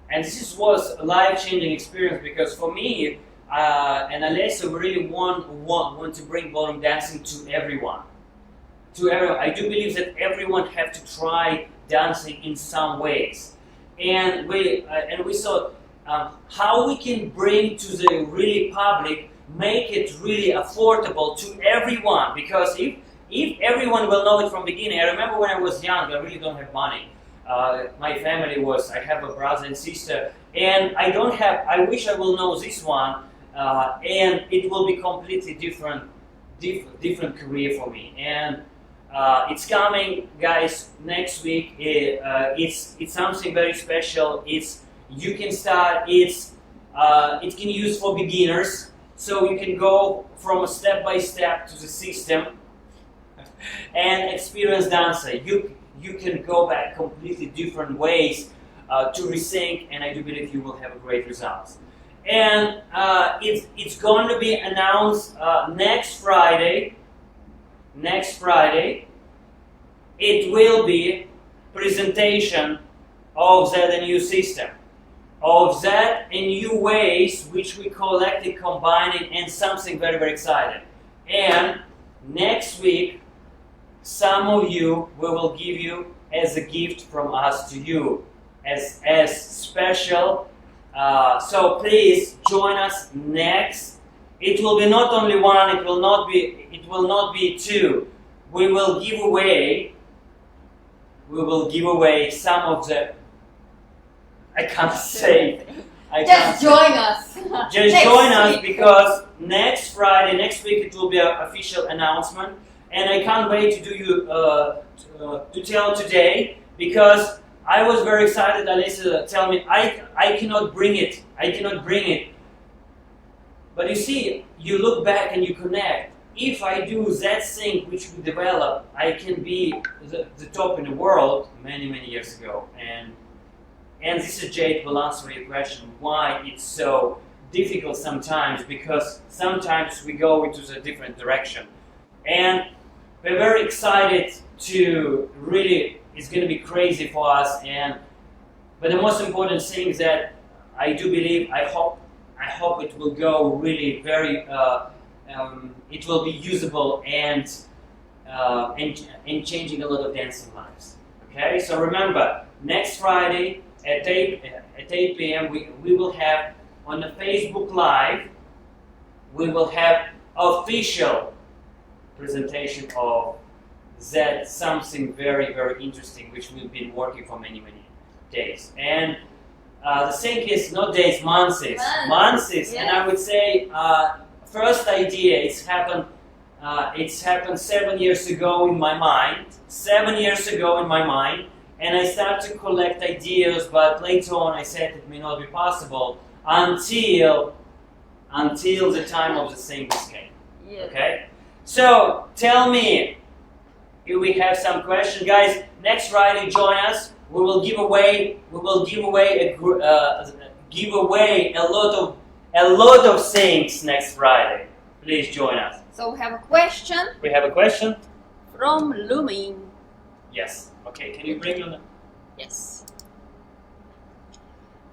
And this was a life-changing experience because for me and Olesya, we really want to bring ballroom dancing to everyone. I do believe that everyone have to try dancing in some ways. And we thought how we can bring to the really public, make it really affordable to everyone. Because if everyone will know it from beginning, I remember when I was young, I really don't have money. My family I have a brother and sister, and I wish I will know this one, and it will be completely different career for me. And it's coming, guys, next week. It's something very special. You can start. It can use for beginners, so you can go from a step-by-step to the system and experience dancer. You can go back completely different ways to rethink, and I do believe you will have a great results. And it's going to be announced next Friday. Next Friday, it will be presentation of the new system, of that and new ways which we collected, combining, and something very exciting. And next week, some of you we will give you as a gift from us to you, as special. So please join us next. It will be not only one. It will not be two. We will give away some of the. I can't say. Just join us. Just join us because next Friday, next week, it will be an official announcement, and I can't wait to do you to tell today because I was very excited. Olesya tell me I cannot bring it. I cannot bring it. But you see, you look back and you connect. if I do that thing which we develop, I can be the top in the world many, many years ago. And this is Jade will answer your question why it's so difficult sometimes, because sometimes we go into a different direction. And we're very excited to really, it's going to be crazy for us. But the most important thing is that I do believe, I hope it will go really very, it will be usable and changing a lot of dancing lives. Okay, so remember, next Friday at 8 p.m. we will have on the Facebook Live, we will have official presentation of that something very, very interesting which we've been working for many, many days. And the thing is not days, months. Yes. And I would say first idea, it's happened 7 years ago in my mind. 7 years ago in my mind. And I started to collect ideas, but later on I said it may not be possible until the time of the singles came. Yes. Okay? So tell me if we have some questions, guys. Next Friday, join us. We will give away a lot of things next Friday. Please join us. So we have a question. We have a question from Lumin. Yes. Okay. Can you bring on? Yes.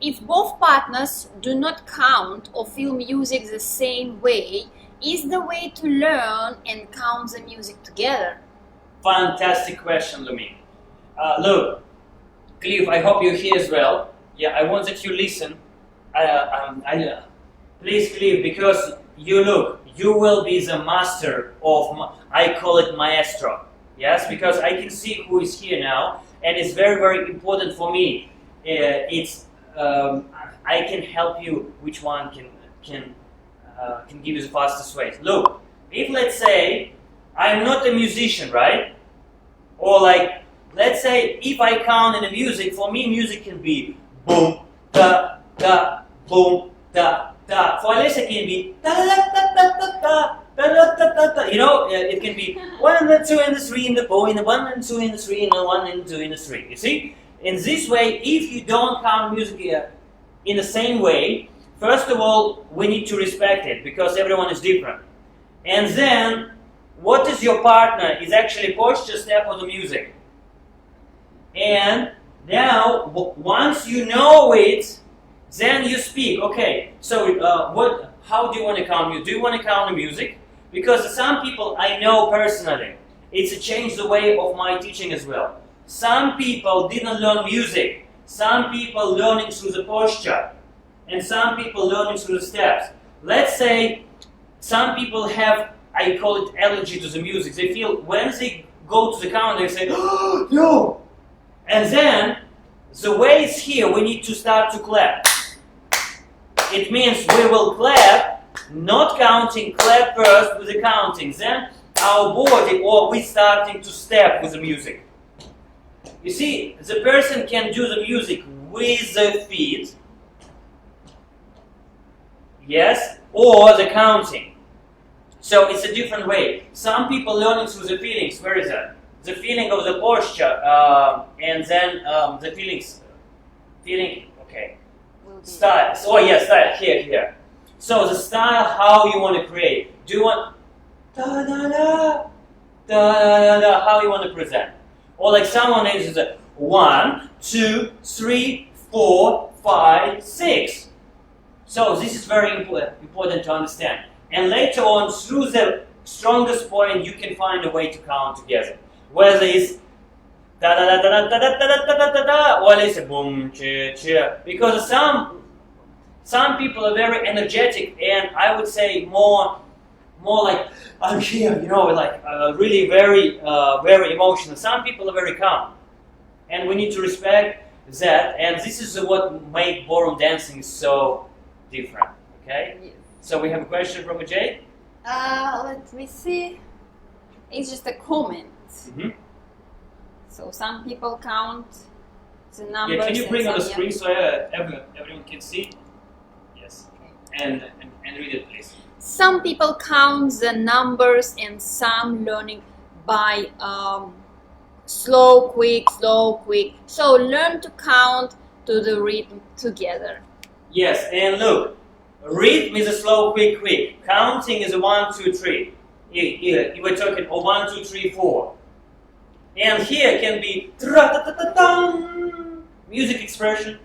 If both partners do not count or feel music the same way, is the way to learn and count the music together? Fantastic question, Lumin. Look, Cliff, I hope you're here as well. Yeah, I want that you listen. Please, Cliff, because you will be the master of, I call it maestro. Yes, because I can see who is here now, and it's very, very important for me. I can help you which one can give you the fastest way. Look, if let's say I'm not a musician, right? Or like, let's say if I count in the music, for me music can be boom, da, da, boom, da, da. For Olesya it can be da, da, da, da, da, da. You know, it can be 1 and the 2 and the 3 in the 4, in the 1 and 2 in the 3, in the 1 and 2 in the 3. You see? In this way, if you don't count music in the same way, first of all, we need to respect it because everyone is different. And then, what is your partner is actually posture step of the music. And now, once you know it, then you speak. Okay, so how do you want to count music? Do you want to count the music? Because some people I know personally, it's changed the way of my teaching as well. Some people didn't learn music. Some people learning through the posture. And some people learning through the steps. Let's say some people have, I call it allergy to the music. They feel when they go to the count, they say, oh, no! And then, the way it's here, we need to start to clap. It means we will clap, not counting, clap first with the counting. Then our body, or we starting to step with the music. You see, the person can do the music with the feet, yes, or the counting. So it's a different way. Some people learning through the feelings. Where is that? The feeling of the posture, and then the feeling, okay. Style. Oh yes, style, here. So the style, how you want to create. Do you want da da da, da da da, how you want to present? Or like someone is 1, 2, 3, 4, 5, 6. So this is very important to understand. And later on, through the strongest point, you can find a way to count together. Whether it's da da da da da da da da da da, or it's boom chi chi. Because some people are very energetic, and I would say more like I'm here, you know, like really very emotional. Some people are very calm, and we need to respect that. And this is what makes ballroom dancing so different. Okay. Yes. So we have a question from Jay. Let me see. It's just a comment. Mm-hmm. So some people count the numbers. Yeah, can you bring on the screen so yeah. everyone can see? Yes. Okay. And read it, please. some people count the numbers and some learning by slow, quick, slow, quick. So learn to count to the rhythm together. Yes, and look, rhythm is a slow, quick, quick. Counting is a 1, 2, 3. Here, we're talking 1, 2, 3, 4. And here can be music expression,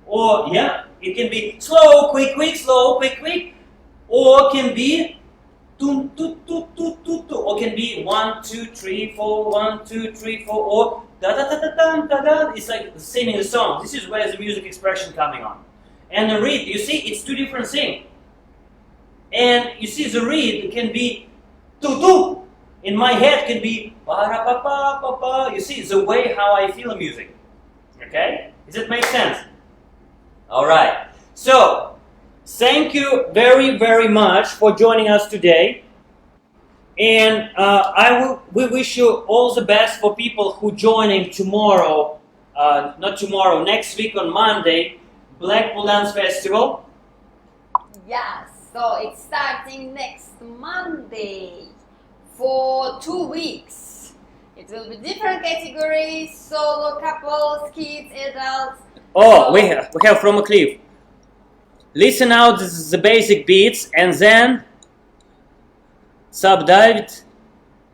or yeah, it can be slow, quick, quick, slow, quick, quick, or can be or can be 1, 2, 3, 4, 1, 2, 3, 4, or da da da da da da da. It's like singing a song. This is where the music expression coming on. And the read, you see, it's two different things. And you see, the read can be tu. In my head can be ba ra pa pa pa pa. You see, the way how I feel the music. Okay? Does it make sense? All right. So, thank you very, very much for joining us today. And we wish you all the best for people who joining tomorrow, not tomorrow, next week on Monday, Blackpool Dance Festival. Yes, so it's starting next Monday for 2 weeks. It will be different categories, solo, couples, kids, adults. Oh, we have from a clip. Listen out the basic beats and then subdive it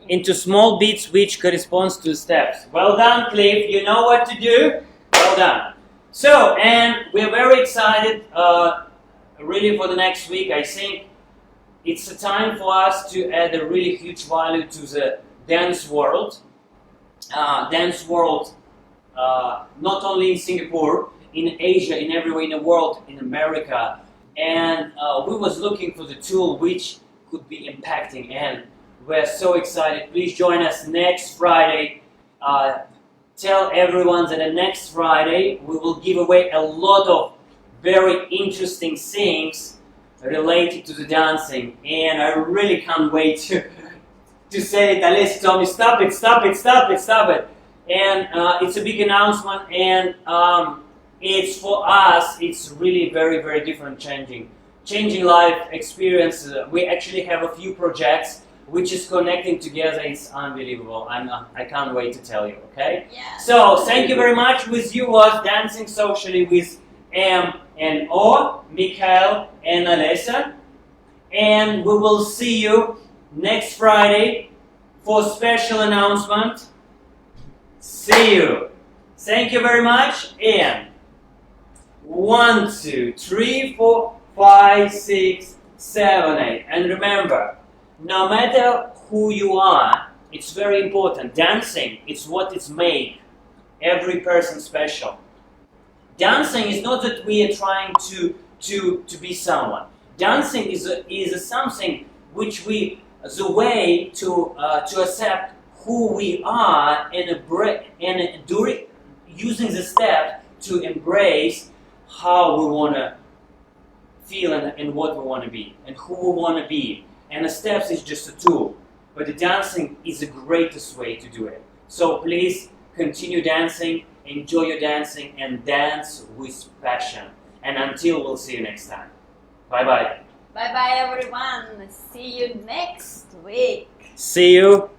into small beats which corresponds to steps. Well done, Cliff. You know what to do. Well done. So, and we're very excited really for the next week. I think it's a time for us to add a really huge value to the dance world. Not only in Singapore, in Asia, in everywhere in the world, in America. And we was looking for the tool which could be impacting, and we're so excited. Please join us next Friday. Tell everyone that the next Friday we will give away a lot of very interesting things related to the dancing, and I really can't wait to say it. Olesya told me, stop it. And it's a big announcement, and it's for us, it's really very, very different, changing life experiences. We actually have a few projects which is connecting together. It's unbelievable. I can't wait to tell you, okay? Yeah. So, thank you very much. With you was Dancing Socially with M and O, Mikhail and Olesya. And we will see you next Friday for special announcement. See you. Thank you very much. And 1, 2, 3, 4, 5, 6, 7, 8. And remember, no matter who you are, it's very important. Dancing, it's what it's made. Every person special. Dancing is not that we are trying to be someone. Dancing is something which the way to accept who we are and using the step to embrace how we want to feel and what we want to be and who we want to be. And the steps is just a tool, but the dancing is the greatest way to do it. So please continue dancing, enjoy your dancing, and dance with passion. And until we'll see you next time. Bye-bye. Bye-bye, everyone. See you next week. See you.